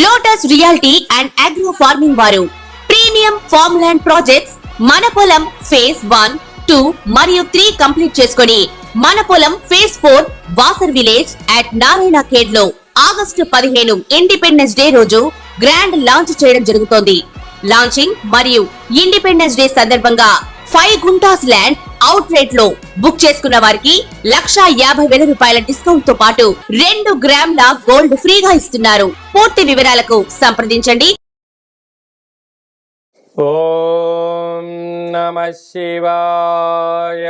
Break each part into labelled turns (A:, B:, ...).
A: Lotus reality and agro farming వారు premium farm land projects మన పొలం ఫేజ్ 1, 2 మరియు 3 కంప్లీట్ చేసుకొని మన పొలం phase 4 Wasar village at Narayana Khed లో ఆగస్టు 15 ఇండిపెండెన్స్ డే రోజు గ్రాండ్ లాంచ్ చేయడం జరుగుతోంది. లాంచింగ్ మరియు ఇండిపెండెన్స్ డే సందర్భంగా 5 గుంటాస్ ల్యాండ్ అవుట్ రేట్ లో బుక్ చేసుకున్న వారికి 1,50,000 రూపాయల డిస్కౌంట్ తో పాటు 2 గ్రాముల గోల్డ్ ఫ్రీగా ఇస్తున్నారు. పూర్తి వివరాలకు సంప్రదించండి.
B: ఓం నమః శివాయ.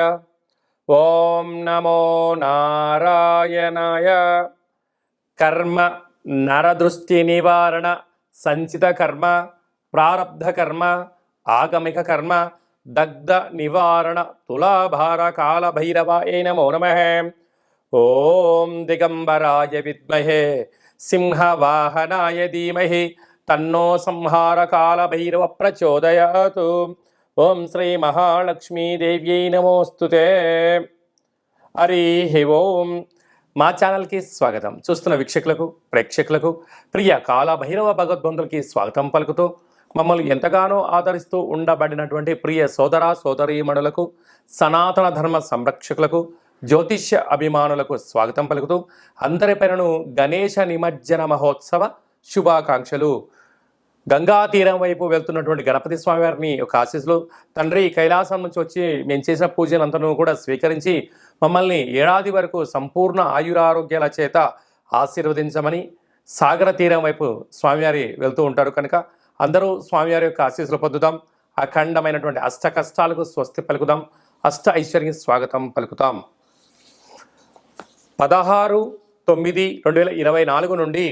B: ఓం నమో నారాయణాయ. కర్మ నరదృష్టి నివారణ సంచిత కర్మ ప్రారబ్ధ కర్మ ఆగమిక కర్మ దగ్ధ నివారణ తులాభార కాల భైరవాయ నమో నమః. ఓం దిగంబరాయ విద్మహే సింహవాహనాయ ధీమహి తన్నో సంహార కాల భైరవ ప్రచోదయాతు. ఓం శ్రీ మహాలక్ష్మీదేవ్యై నమోస్తుతే. హరి ఓం. మా ఛానల్కి స్వాగతం. చూస్తున్న వీక్షకులకు ప్రేక్షకులకు ప్రియ కాల భైరవ భగవద్బంధులకి స్వాగతం పలుకుతూ మమ్మల్ని ఎంతగానో ఆదరిస్తూ ఉండబడినటువంటి ప్రియ సోదర సోదరీమణులకు సనాతన ధర్మ సంరక్షకులకు జ్యోతిష్య అభిమానులకు స్వాగతం పలుకుతూ అందరి పేరును గణేశ నిమజ్జన మహోత్సవ శుభాకాంక్షలు. గంగా తీరం వైపు వెళ్తున్నటువంటి గణపతి స్వామి వారిని ఒక ఆశీస్సులు. తండ్రి కైలాసం నుంచి వచ్చి మేము చేసిన పూజలంతను కూడా స్వీకరించి మమ్మల్ని ఏడాది వరకు సంపూర్ణ ఆయురారోగ్యాల చేత ఆశీర్వదించమని సాగర తీరం వైపు స్వామివారి వెళ్తూ ఉంటారు కనుక అందరూ స్వామివారి యొక్క ఆశీస్సులు పొందుదాం. అఖండమైనటువంటి అష్ట కష్టాలకు స్వస్తి పలుకుదాం. అష్ట ఐశ్వర్య స్వాగతం పలుకుతాం. 16/9/2024 నుండి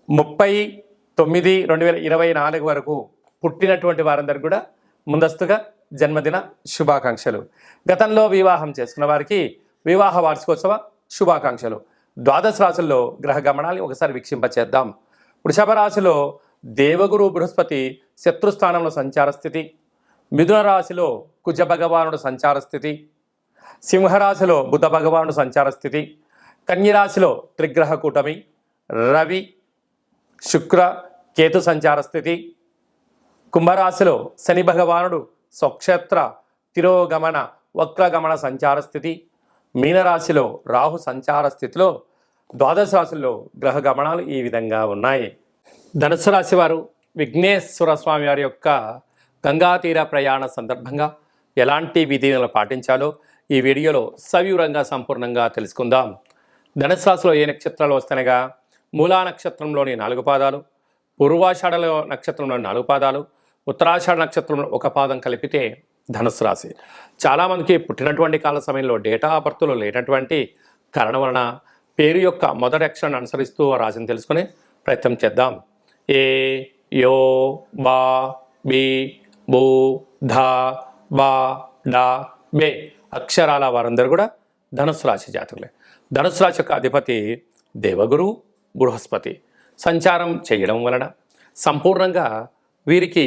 B: 30/9/2024 వరకు పుట్టినటువంటి వారందరికీ కూడా ముందస్తుగా జన్మదిన శుభాకాంక్షలు. గతంలో వివాహం చేసుకున్న వారికి వివాహ వార్షికోత్సవ శుభాకాంక్షలు. ద్వాదశ రాశుల్లో గ్రహ గమనాన్ని ఒకసారి వీక్షింపచేద్దాం. వృషభ రాశిలో దేవగురు బృహస్పతి శత్రుస్థానంలో సంచార స్థితి. మిథున రాశిలో కుజ భగవానుడు సంచార స్థితి. సింహరాశిలో బుధ భగవానుడు సంచార స్థితి. కన్యరాశిలో త్రిగ్రహ కూటమి రవి శుక్ర కేతు సంచార స్థితి. కుంభరాశిలో శని భగవానుడు స్వక్షేత్ర తిరోగమన వక్రగమన సంచార స్థితి. మీనరాశిలో రాహు సంచార స్థితిలో ద్వాదశ రాశుల్లో గ్రహ గమనాలు ఈ విధంగా ఉన్నాయి. ధనుసు రాశి వారు విఘ్నేశ్వర స్వామి వారి యొక్క గంగా తీర ప్రయాణ సందర్భంగా ఎలాంటి విధులను పాటించాలో ఈ వీడియోలో సవివరంగా సంపూర్ణంగా తెలుసుకుందాం. ధనుసు రాశిలో ఏ నక్షత్రాలు వస్తానగా మూలా నక్షత్రంలోని 4 పాదాలు, పూర్వాషాఢలో నక్షత్రంలోని 4 పాదాలు, ఉత్తరాషాఢ నక్షత్రంలో 1 పాదం కలిపితే ధనుసు రాశి. చాలామందికి పుట్టినటువంటి కాల సమయంలో డేటా ఆఫ్ బర్త్లో లేనటువంటి కారణం వలన పేరు యొక్క మొదటి అక్షరాన్ని అనుసరిస్తూ ఆ రాశిని తెలుసుకునే ప్రయత్నం చేద్దాం. ఏ యో బా బి బూ ధా బా డా బే అక్షరాల వారందరూ కూడా ధనుసు రాశి జాతకులే. ధనుసు రాశి యొక్క అధిపతి దేవగురు బృహస్పతి సంచారం చేయడం వలన సంపూర్ణంగా వీరికి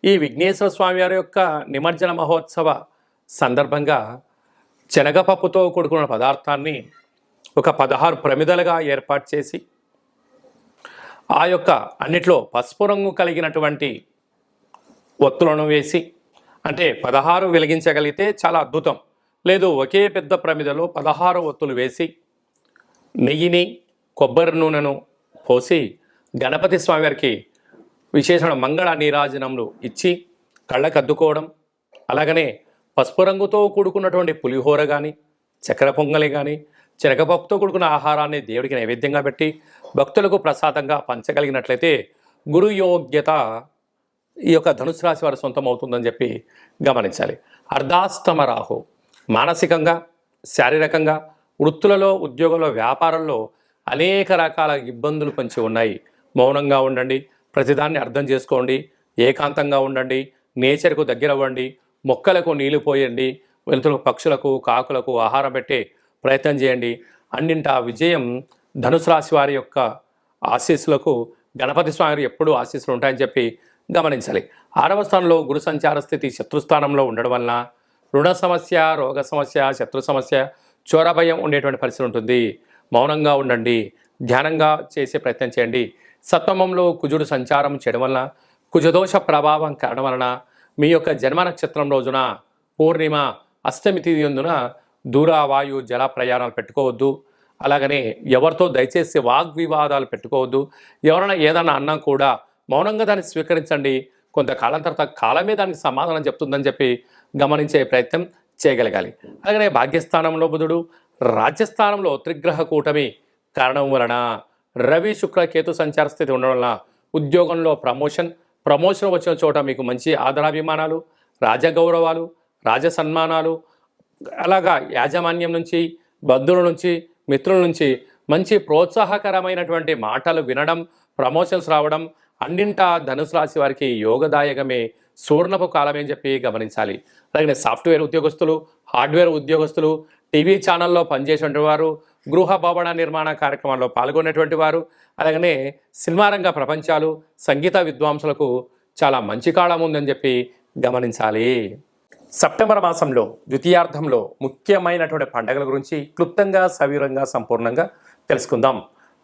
B: ఈ విఘ్నేశ్వర స్వామి వారి యొక్క నిమజ్జన మహోత్సవ సందర్భంగా శనగపప్పుతో కూడుకున్న పదార్థాన్ని ఒక 16 ప్రమిదలుగా ఏర్పాటు చేసి ఆ యొక్క అన్నిట్లో పసుపు రంగు కలిగినటువంటి ఒత్తులను వేసి, అంటే 16 వెలిగించగలిగితే చాలా అద్భుతం. లేదు ఒకే పెద్ద ప్రమిదలో 16 ఒత్తులు వేసి నెయ్యిని కొబ్బరి నూనెను పోసి గణపతి స్వామి వారికి విశేషణ మంగళ నీరాజనములు ఇచ్చి కళ్ళకు అద్దుకోవడం, అలాగనే పసుపు రంగుతో కూడుకున్నటువంటి పులిహోర కానీ చక్కెర పొంగలి కానీ శనగపప్పుతో కూడుకున్న ఆహారాన్ని దేవుడికి నైవేద్యంగా పెట్టి భక్తులకు ప్రసాదంగా పంచగలిగినట్లయితే గురు యోగ్యత ఈ యొక్క ధనుసు రాశి వారి సొంతం అవుతుందని చెప్పి గమనించాలి. అర్ధాష్టమ రాహు మానసికంగా శారీరకంగా వృత్తులలో ఉద్యోగంలో వ్యాపారంలో అనేక రకాల ఇబ్బందులు పొంచి ఉన్నాయి. మౌనంగా ఉండండి, ప్రతిదాన్ని అర్థం చేసుకోండి, ఏకాంతంగా ఉండండి, నేచర్కు దగ్గర అవ్వండి, మొక్కలకు నీళ్లు పోయండి, వెలుతురు పక్షులకు కాకులకు ఆహారం పెట్టే ప్రయత్నం చేయండి. అన్నింటా విజయం ధనుసు రాశి వారి యొక్క ఆశీస్సులకు గణపతి స్వామి ఎప్పుడూ ఆశీస్సులు ఉంటాయని చెప్పి గమనించాలి. 6వ స్థానంలో గురు సంచార స్థితి శత్రుస్థానంలో ఉండడం వలన రుణ సమస్య, రోగ సమస్య, శత్రు సమస్య, చోర భయం ఉండేటువంటి పరిస్థితి ఉంటుంది. మౌనంగా ఉండండి, ధ్యానంగా చేసే ప్రయత్నం చేయండి. సప్తమంలో కుజుడు సంచారం చేయడం వలన, కుజదోష ప్రభావం కారణం వలన మీ యొక్క జన్మ నక్షత్రం రోజున పూర్ణిమ అష్టమి తిథి యందున దూర వాయు జల ప్రయాణాలు పెట్టుకోవద్దు. అలాగనే ఎవరితో దయచేసి వాగ్వివాదాలు పెట్టుకోవద్దు. ఎవరైనా ఏదైనా అన్నా కూడా మౌనంగా దాన్ని స్వీకరించండి. కొంతకాలం తర్వాత కాలమే దానికి సమాధానం చెప్తుందని చెప్పి గమనించే ప్రయత్నం చేయగలగాలి. అలాగనే భాగ్యస్థానంలో బుధుడు, రాజ్యస్థానంలో త్రిగ్రహ కూటమి కారణం వలన రవి శుక్ర కేతు సంచార స్థితి ఉండడం వలన ఉద్యోగంలో ప్రమోషన్ వచ్చిన చోట మీకు మంచి ఆదరాభిమానాలు, రాజగౌరవాలు, రాజసన్మానాలు, అలాగా యాజమాన్యం నుంచి, బంధువుల నుంచి, మిత్రుల నుంచి మంచి ప్రోత్సాహకరమైనటువంటి మాటలు వినడం, ప్రమోషన్స్ రావడం అన్నింటా ధనుసు రాశి వారికి యోగదాయకమే, సువర్ణపు కాలమే అని చెప్పి గమనించాలి. అలాగే సాఫ్ట్వేర్ ఉద్యోగస్తులు, హార్డ్వేర్ ఉద్యోగస్తులు, టీవీ ఛానల్లో పనిచేసేటువంటి వారు, గృహ భవన నిర్మాణ కార్యక్రమాల్లో పాల్గొనేటువంటి వారు, అలాగనే సినిమా రంగ ప్రపంచాలు, సంగీత విద్వాంసులకు చాలా మంచి కాలం ఉందని చెప్పి గమనించాలి. సెప్టెంబర్ మాసంలో ద్వితీయార్థంలో ముఖ్యమైనటువంటి పండుగల గురించి క్లుప్తంగా, సవివరంగా, సంపూర్ణంగా తెలుసుకుందాం.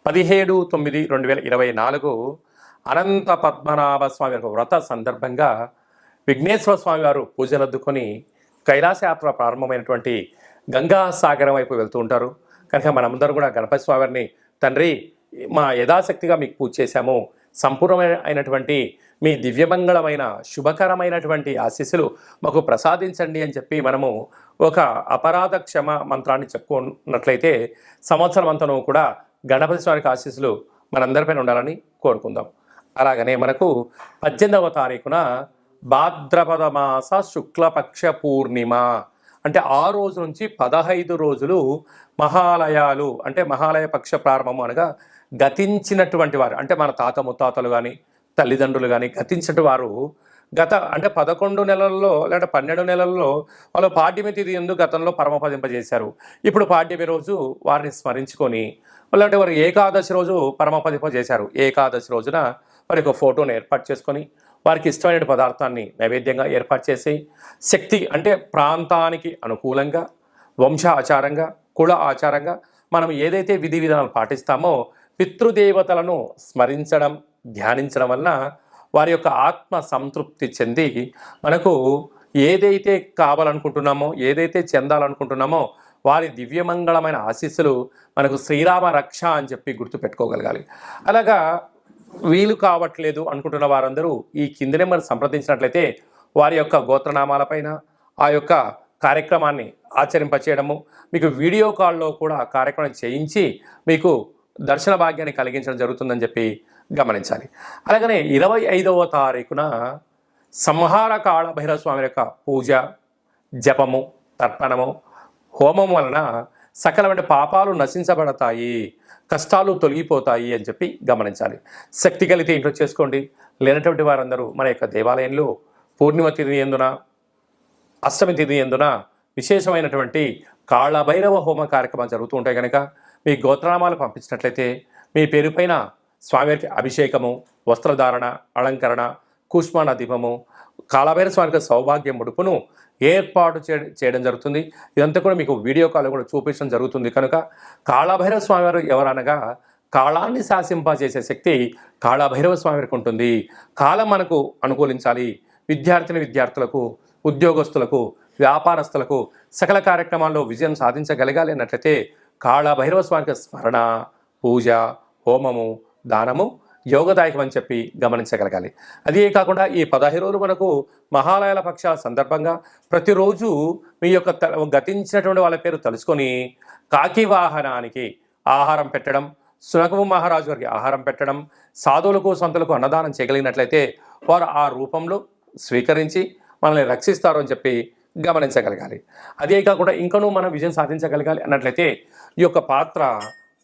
B: 17/9/2024 అనంత పద్మనాభ స్వామి యొక్క వ్రత సందర్భంగా విఘ్నేశ్వర స్వామి వారు పూజలు అద్దుకొని కైలాస యాత్ర ప్రారంభమైనటువంటి గంగా సాగరం వైపు వెళ్తూ ఉంటారు. కనుక మనమందరం కూడా గణపతి స్వామి వారిని, తండ్రి మా యథాశక్తిగా మీకు పూజ చేశాము, సంపూర్ణమైనటువంటి మీ దివ్యమంగళమైన శుభకరమైనటువంటి ఆశీస్సులు మాకు ప్రసాదించండి అని చెప్పి మనము ఒక అపరాధ క్షమ మంత్రాన్ని చెప్పుకున్నట్లయితే సంవత్సరం అంతను కూడా గణపతి స్వామికి ఆశీస్సులు మనందరిపైన ఉండాలని కోరుకుందాం. అలాగనే మనకు 18వ తారీఖున భాద్రపద మాస శుక్లపక్ష పూర్ణిమ, అంటే 6 రోజు నుంచి 15 రోజులు మహాలయాలు, అంటే మహాలయ పక్ష ప్రారంభము అనగా గతించినటువంటి వారు, అంటే మన తాత ముత్తాతలు కానీ తల్లిదండ్రులు కానీ గతించిన వారు అంటే 11 నెలల్లో లేదా 12 నెలల్లో వాళ్ళు పాడ్యమి తిథి యందు గతంలో పరమపదింపజేశారు. ఇప్పుడు పాడ్యమి రోజు వారిని స్మరించుకొని, అలాంటి వారు ఏకాదశి రోజు పరమపదింపజేశారు. ఏకాదశి రోజున వారి యొక్క ఫోటోను ఏర్పాటు చేసుకొని వారికి ఇష్టమైన పదార్థాన్ని నైవేద్యంగా ఏర్పాటు చేసి, శక్తి అంటే ప్రాంతానికి అనుకూలంగా, వంశ ఆచారంగా, కుల ఆచారంగా మనం ఏదైతే విధి విధానాలు పాటిస్తామో పితృదేవతలను స్మరించడం, ధ్యానించడం వలన వారి యొక్క ఆత్మ సంతృప్తి చెంది మనకు ఏదైతే కావాలనుకుంటున్నామో, ఏదైతే చెందాలనుకుంటున్నామో వారి దివ్యమంగళమైన ఆశీస్సులు మనకు శ్రీరామ రక్ష అని చెప్పి గుర్తుపెట్టుకోగలగాలి. అలాగా వీలు కావట్లేదు అనుకుంటున్న వారందరూ ఈ కింది నెంబర్ సంప్రదించినట్లయితే వారి యొక్క గోత్రనామాలపైన ఆ యొక్క కార్యక్రమాన్ని ఆచరింపచేయడము, మీకు వీడియో కాల్లో కూడా కార్యక్రమం చేయించి మీకు దర్శన భాగ్యాన్ని కలిగించడం జరుగుతుందని చెప్పి గమనించాలి. అలాగనే 25వ తారీఖున సంహార కాళ భైరవ స్వామి యొక్క పూజ, జపము, తర్పణము, హోమం వలన సకలమైన పాపాలు నశించబడతాయి, కష్టాలు తొలగిపోతాయి అని చెప్పి గమనించాలి. శక్తి కలిగితే ఇంట్లో చేసుకోండి. లేనటువంటి వారందరూ మన యొక్క దేవాలయంలో పూర్ణిమ తిథి యందున, అష్టమి తిథి యందున విశేషమైనటువంటి కాళభైరవ హోమ కార్యక్రమాలు జరుగుతూ ఉంటాయి. కనుక మీ గోత్రనామాలు పంపించినట్లయితే మీ పేరు పైన స్వామివారికి అభిషేకము, వస్త్రధారణ, అలంకరణ, కూష్మాండ దీపము, కాళభైరవ స్వామికి సౌభాగ్య ముడుపును ఏర్పాటు చేయడం జరుగుతుంది. ఇదంతా కూడా మీకు వీడియో కాల్ కూడా చూపించడం జరుగుతుంది. కనుక కాళభైరవ స్వామివారు ఎవరనగా కాలాన్ని శాసింపజేసే శక్తి కాళభైరవ స్వామివారికి ఉంటుంది. కాలం మనకు అనుకూలించాలి. విద్యార్థులకు, ఉద్యోగస్తులకు, వ్యాపారస్తులకు సకల కార్యక్రమాల్లో విజయం సాధించగలగాలి అన్నట్లయితే కాళభైరవ స్వామికి స్మరణ, పూజ, హోమము, దానము యోగదాయకం అని చెప్పి గమనించగలగాలి. అదే కాకుండా ఈ 15 రోజులు మనకు మహాలయాల పక్షాల సందర్భంగా ప్రతిరోజు మీ యొక్క గతించినటువంటి వాళ్ళ పేరు తెలుసుకొని కాకి వాహనానికి ఆహారం పెట్టడం, సునకము మహారాజు వారికి ఆహారం పెట్టడం, సాధువులకు సంతులకు అన్నదానం చేయగలిగినట్లయితే వారు ఆ రూపంలో స్వీకరించి మనల్ని రక్షిస్తారు అని చెప్పి గమనించగలగాలి. అదే కాకుండా ఇంకనూ మనం విజయం సాధించగలగాలి అన్నట్లయితే ఈ యొక్క పాత్ర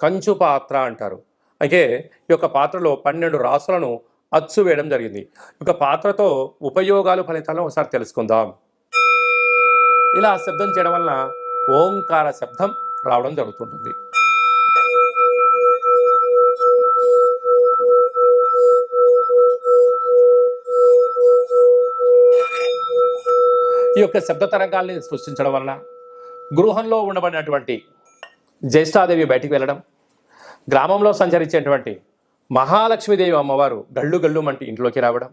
B: కంచు పాత్ర అంటారు. అయితే ఈ యొక్క పాత్రలో 12 రాసులను అచ్చు వేయడం జరిగింది. ఈ యొక్క పాత్రతో ఉపయోగాలు, ఫలితాలను ఒకసారి తెలుసుకుందాం. ఇలా శబ్దం చేయడం వలన ఓంకార శబ్దం రావడం జరుగుతుంటుంది. ఈ యొక్క శబ్ద తరంగాల్ని సృష్టించడం వలన గృహంలో ఉండబడినటువంటి జ్యేష్ఠాదేవి బయటికి వెళ్ళడం, గ్రామంలో సంచరించేటువంటి మహాలక్ష్మీదేవి అమ్మవారు గళ్ళు గళ్ళు మంటి ఇంట్లోకి రావడం,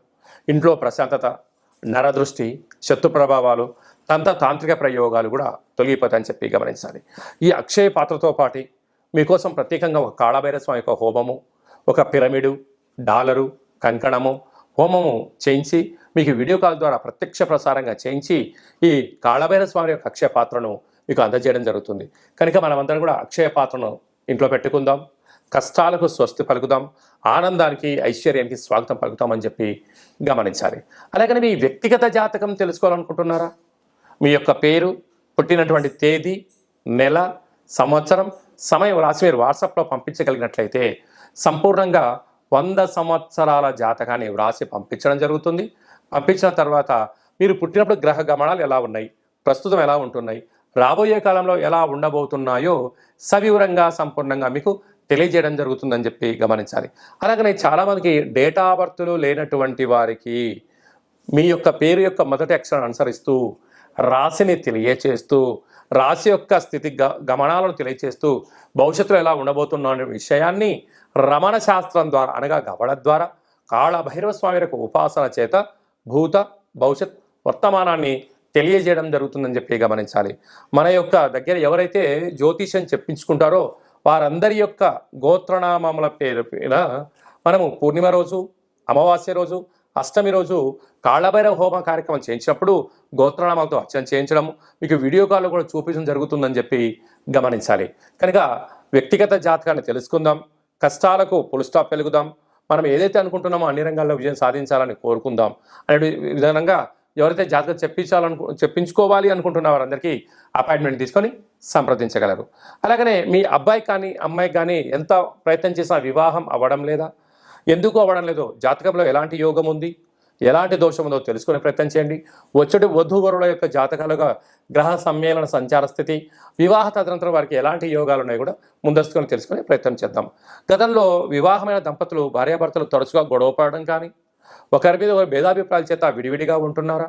B: ఇంట్లో ప్రశాంతత, నరదృష్టి, శత్రు ప్రభావాలు, తాంత్రిక ప్రయోగాలు కూడా తొలగిపోతాయని చెప్పి గమనించాలి. ఈ అక్షయ పాత్రతో పాటు మీకోసం ప్రత్యేకంగా ఒక కాళభైరవ స్వామి యొక్క హోమము, ఒక పిరమిడు, డాలరు, కంకణము, హోమము చేయించి మీకు వీడియో కాల్ ద్వారా ప్రత్యక్ష ప్రసారంగా చేయించి ఈ కాళభైరవ స్వామి యొక్క అక్షయ పాత్రను మీకు అందజేయడం జరుగుతుంది. కనుక మనమందరం కూడా అక్షయ పాత్రను ఇంట్లో పెట్టుకుందాం, కష్టాలకు స్వస్తి పలుకుదాం, ఆనందానికి ఐశ్వర్యానికి స్వాగతం పలుకుతామని చెప్పి గమనించాలి. అలాగని మీ వ్యక్తిగత జాతకం తెలుసుకోవాలనుకుంటున్నారా? మీ యొక్క పేరు, పుట్టినటువంటి తేదీ, నెల, సంవత్సరం, సమయం రాసి మీరు వాట్సాప్లో పంపించగలిగినట్లయితే సంపూర్ణంగా 100 సంవత్సరాల జాతకాన్ని వ్రాసి పంపించడం జరుగుతుంది. పంపించిన తర్వాత మీరు పుట్టినప్పుడు గ్రహ గమనాలు ఎలా ఉన్నాయి, ప్రస్తుతం ఎలా ఉంటున్నాయి, రాబోయే కాలంలో ఎలా ఉండబోతున్నాయో సవివరంగా సంపూర్ణంగా మీకు తెలియజేయడం జరుగుతుందని చెప్పి గమనించాలి. అలాగనే చాలామందికి డేటా ఆఫ్ బర్త్లు లేనటువంటి వారికి మీ యొక్క పేరు యొక్క మొదటి అక్షరాన్ని అనుసరిస్తూ రాశిని తెలియచేస్తూ, రాశి యొక్క స్థితి గమనాలను తెలియచేస్తూ భవిష్యత్తులో ఎలా ఉండబోతున్న అనే విషయాన్ని రమణ శాస్త్రం ద్వారా అనగా గవడ ద్వారా కాళభైరవ స్వామి యొక్క ఉపాసన చేత భూత భవిష్యత్ వర్తమానాన్ని తెలియజేయడం జరుగుతుందని చెప్పి గమనించాలి. మన యొక్క దగ్గర ఎవరైతే జ్యోతిష్యం చెప్పించుకుంటారో వారందరి యొక్క గోత్రనామముల పేరు మనము పూర్ణిమ రోజు, అమావాస్య రోజు, అష్టమి రోజు కాళభైరవ హోమ కార్యక్రమం చేయించినప్పుడు గోత్రనామాలతో అర్చన చేయించడం మీకు వీడియో కాల్లో కూడా చూపించడం జరుగుతుందని చెప్పి గమనించాలి. కనుక వ్యక్తిగత జాతకాన్ని తెలుసుకుందాం, కష్టాలకు ఫుల్ స్టాప్ పెరుగుదాం, మనం ఏదైతే అనుకుంటున్నామో అన్ని రంగాల్లో విజయం సాధించాలని కోరుకుందాం అనే విధానంగా ఎవరైతే జాతకం చెప్పించుకోవాలి అనుకుంటున్న వారందరికీ అపాయింట్మెంట్ తీసుకొని సంప్రదించగలరు. అలాగనే మీ అబ్బాయి కానీ అమ్మాయి కానీ ఎంత ప్రయత్నం చేసినా వివాహం అవ్వడం లేదా, ఎందుకు అవ్వడం లేదో, జాతకంలో ఎలాంటి యోగం ఉంది, ఎలాంటి దోషం ఉందో తెలుసుకునే ప్రయత్నం చేయండి. వచ్చేటి వధూవరుల యొక్క జాతకాలుగా గ్రహ సమ్మేళన సంచార స్థితి, వివాహ తదనంతరం వారికి ఎలాంటి యోగాలు ఉన్నాయో కూడా ముందస్తుకొని తెలుసుకునే ప్రయత్నం చేద్దాం. గతంలో వివాహమైన దంపతులు భార్యాభర్తలు తరచుగా గొడవపడడం కానీ, ఒకరి మీద ఒకరి భేదాభిప్రాయాల చేత విడివిడిగా ఉంటున్నారా?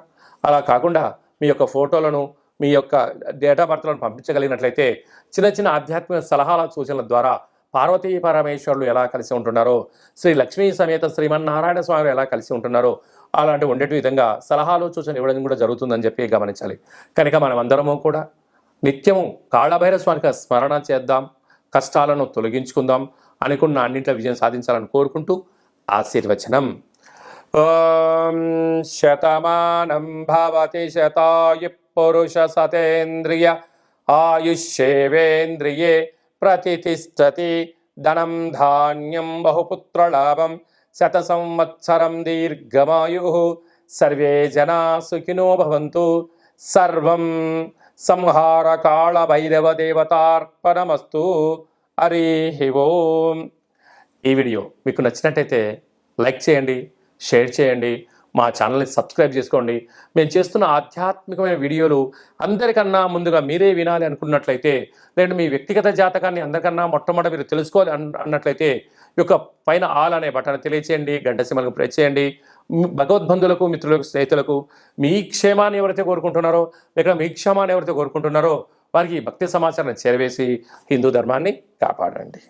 B: అలా కాకుండా మీ యొక్క ఫోటోలను, మీ యొక్క డేట్ ఆఫ్ బర్త్లను పంపించగలిగినట్లయితే చిన్న చిన్న ఆధ్యాత్మిక సలహాల సూచనల ద్వారా పార్వతీ పరమేశ్వరులు ఎలా కలిసి ఉంటున్నారో, శ్రీ లక్ష్మీ సమేత శ్రీమన్నారాయణ స్వామి ఎలా కలిసి ఉంటున్నారో అలాంటి ఉండేటి విధంగా సలహాలు సూచనలు ఇవ్వడం కూడా జరుగుతుందని చెప్పి గమనించాలి. కనుక మనం అందరము కూడా నిత్యము కాళభైరవ స్వామికి స్మరణ చేద్దాం, కష్టాలను తొలగించుకుందాం, అనుకున్న అన్నింటిలో విజయం సాధించాలని కోరుకుంటూ ఆశీర్వచనం. ఓం శతమానం భవతి శతాయు పురుష సతేంద్రియ ఆయుష్యేవేంద్రియే ప్రతిష్టతి ధనం ధాన్యం బహుపుత్రలాభం శత సంవత్సరం దీర్ఘమాయు సర్వే జనా సుఖినో భవంతు. సర్వం సంహార కాళభైరవ దేవతార్పణమస్తు. హరి ఓం. ఈ వీడియో మీకు నచ్చినట్టయితే లైక్ చేయండి, షేర్ చేయండి, మా ఛానల్ని సబ్స్క్రైబ్ చేసుకోండి. మేము చేస్తున్న ఆధ్యాత్మికమైన వీడియోలు అందరికన్నా ముందుగా మీరే వినాలి అనుకున్నట్లయితే, లేదా మీ వ్యక్తిగత జాతకాన్ని అందరికన్నా మొట్టమొదటి మీరు తెలుసుకోవాలి అన్నట్లయితే ఈ యొక్క పైన ఆల్ అనే బటన్ తెలియచేయండి, గంట సింబల్కి ప్రెస్ చేయండి. భగవద్బంధులకు, మిత్రులకు, స్నేహితులకు మీ క్షేమాన్ని ఎవరైతే కోరుకుంటున్నారో, లేక మీ క్షేమాన్ని ఎవరైతే కోరుకుంటున్నారో వారికి భక్తి సమాచారాన్ని చేరవేసి హిందూ ధర్మాన్ని కాపాడండి.